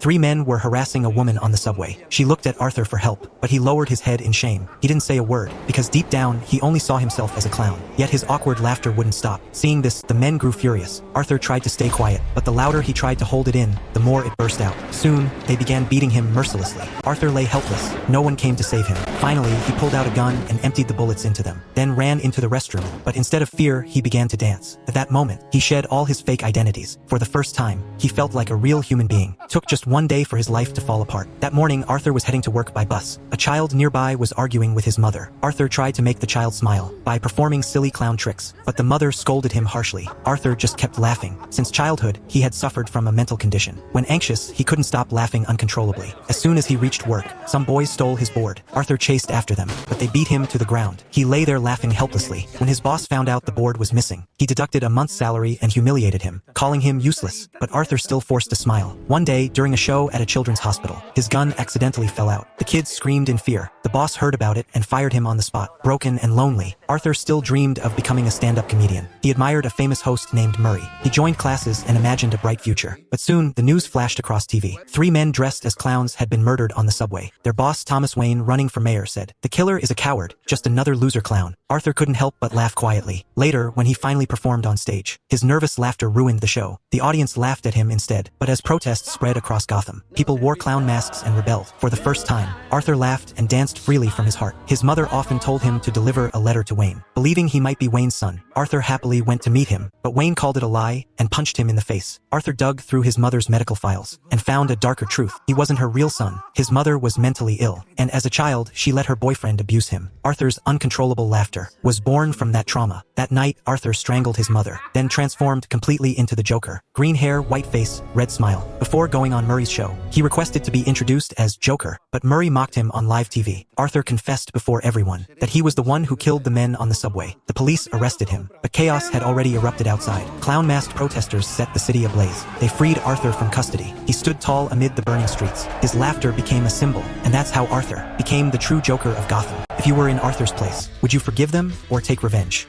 Three men were harassing a woman on the subway. She looked at Arthur for help, but he lowered his head in shame. He didn't say a word, because deep down, he only saw himself as a clown. Yet his awkward laughter wouldn't stop. Seeing this, the men grew furious. Arthur tried to stay quiet, but the louder he tried to hold it in, the more it burst out. Soon, they began beating him mercilessly. Arthur lay helpless. No one came to save him. Finally, he pulled out a gun and emptied the bullets into them, then ran into the restroom. But instead of fear, he began to dance. At that moment, he shed all his fake identities. For the first time, he felt like a real human being. It took just one day for his life to fall apart. That morning, Arthur was heading to work by bus. A child nearby was arguing with his mother. Arthur tried to make the child smile by performing silly clown tricks, but the mother scolded him harshly. Arthur just kept laughing. Since childhood, he had suffered from a mental condition. When anxious, he couldn't stop laughing uncontrollably. As soon as he reached work, some boys stole his board. Arthur chased after them, but they beat him to the ground. He lay there laughing helplessly. When his boss found out the board was missing, he deducted a month's salary and humiliated him, calling him useless. But Arthur still forced a smile. One day, during a show at a children's hospital, his gun accidentally fell out. The kids screamed in fear. The boss heard about it and fired him on the spot. Broken and lonely, Arthur still dreamed of becoming a stand-up comedian. He admired a famous host named Murray. He joined classes and imagined a bright future. But soon, the news flashed across TV. Three men dressed as clowns had been murdered on the subway. Their boss, Thomas Wayne, running for mayor, said, "The killer is a coward, just another loser clown." Arthur couldn't help but laugh quietly. Later, when he finally performed on stage, his nervous laughter ruined the show. The audience laughed at him instead. But as protests spread across Gotham, people wore clown masks and rebelled. For the first time, Arthur laughed and danced freely from his heart. His mother often told him to deliver a letter to Wayne. Believing he might be Wayne's son, Arthur happily went to meet him, but Wayne called it a lie and punched him in the face. Arthur dug through his mother's medical files and found a darker truth. He wasn't her real son. His mother was mentally ill, and as a child, she let her boyfriend abuse him. Arthur's uncontrollable laughter was born from that trauma. That night, Arthur strangled his mother, then transformed completely into the Joker. Green hair, white face, red smile. Before going on Murray's show, he requested to be introduced as Joker, but Murray mocked him on live TV. Arthur confessed before everyone that he was the one who killed the men on the subway. The police arrested him, but chaos had already erupted outside. Clown-masked protesters set the city ablaze. They freed Arthur from custody. He stood tall amid the burning streets. His laughter became a symbol, and that's how Arthur became the true Joker of Gotham. If you were in Arthur's place, would you forgive them or take revenge?